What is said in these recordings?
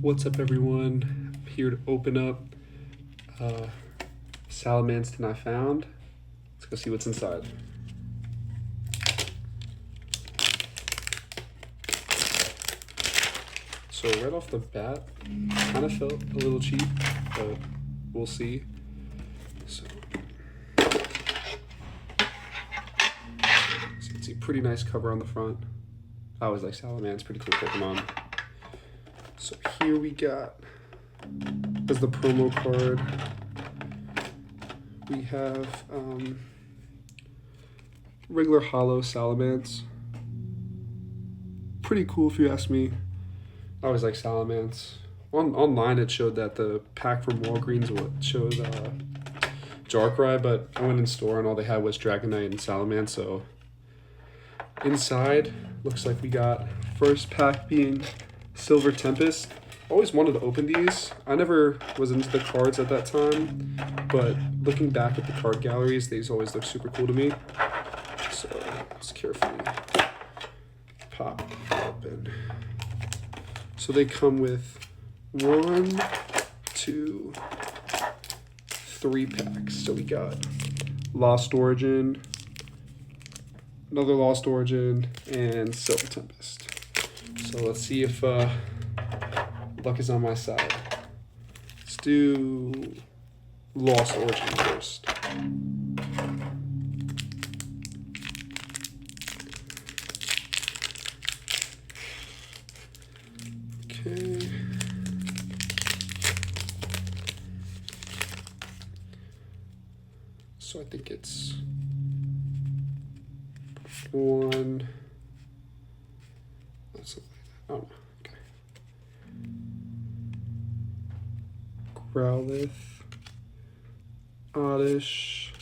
What's up, everyone? I'm here to open up Salamence that I found. Let's go see what's inside. So right off the bat, kind of felt a little cheap, but we'll see. So you can see pretty nice cover on the front. I always like Salamence, pretty cool Pokemon. So here we got, as the promo card, we have regular hollow Salamence. Pretty cool if you ask me. I always like Salamence. Online it showed that the pack from Walgreens showed Darkrai, but I went in store and all they had was Dragonite and Salamence. So inside looks like we got first pack being Silver Tempest. Always wanted to open these. I never was into the cards at that time, but looking back at the card galleries, these always look super cool to me. So let's carefully pop open. So they come with 1, 2, 3 packs. So we got Lost Origin, another Lost Origin, and Silver Tempest. So let's see if luck is on my side. Let's do Lost Origin first. Okay. So I think it's 1. That's something like that. Oh, okay. Growlithe, Oddish,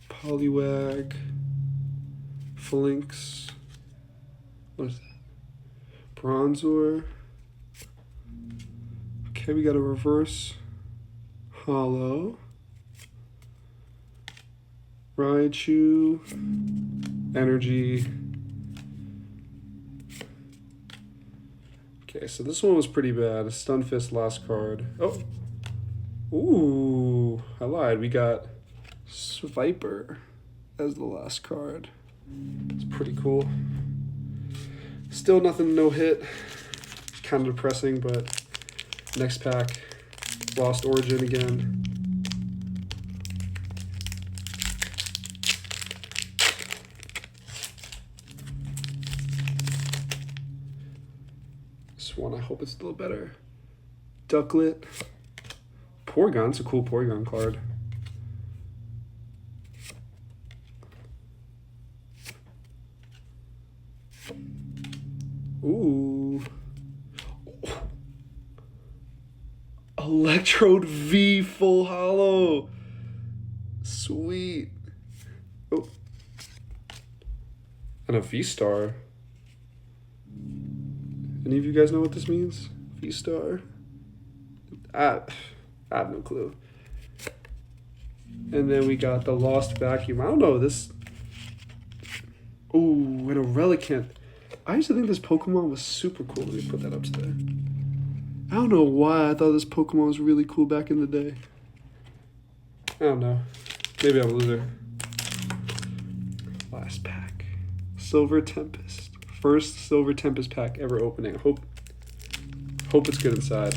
Poliwag, Phalanx. What is that? Bronzor. Okay, we got a reverse hollow. Raichu, Energy. Okay, so this one was pretty bad. Stunfisk last card. Oh. Ooh, I lied. We got Sviper as the last card. It's pretty cool. Still nothing, no hit. Kind of depressing, but next pack, Lost Origin again. This one, I hope it's a little better. Ducklet. Porygon, it's a cool Porygon card. Ooh. Electrode V full hollow. Sweet. Oh. And a V-Star. Any of you guys know what this means? V-Star? I have no clue. And then we got the Lost Vacuum. I don't know, this... Ooh, and a Relicanth. I used to think this Pokemon was super cool. Let me put that up there. I don't know why I thought this Pokemon was really cool back in the day. I don't know. Maybe I'm a loser. Last pack. Silver Tempest. First Silver Tempest pack ever opening. Hope it's good inside.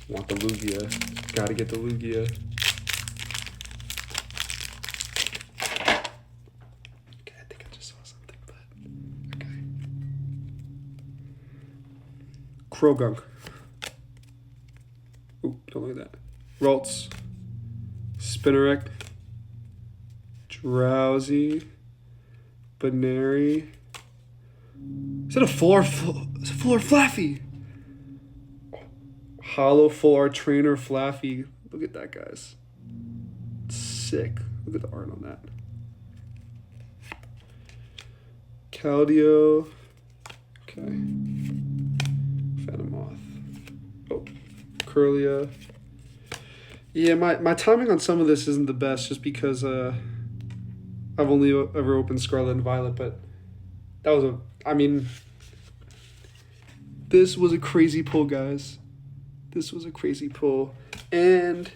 Want the Lugia. Gotta get the Lugia. Okay, I think I just saw something, but okay. Krogunk. Ooh, don't like that. Ralts. Spinarak. Drowsy. Baneri. Is that a full art Flaffy? Hollow full art trainer Flaffy. Look at that, guys. Sick. Look at the art on that. Keldeo. Okay. Venomoth. Oh. Curlia. Yeah, my timing on some of this isn't the best just because I've only ever opened Scarlet and Violet, but That was I mean, this was a crazy pull, guys. This was a crazy pull. And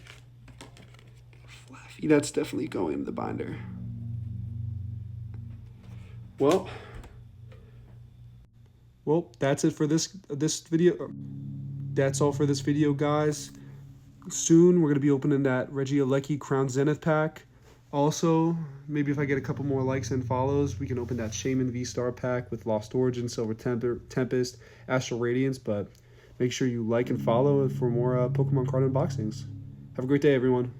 Flaffy, that's definitely going in the binder. Well, that's it for this video. That's all for this video, guys. Soon we're gonna be opening that Reggie Alecki Crown Zenith pack. Also, maybe if I get a couple more likes and follows, we can open that Shaman V-Star pack with Lost Origin, Silver Tempest, Astral Radiance. But make sure you like and follow for more Pokemon card unboxings. Have a great day, everyone.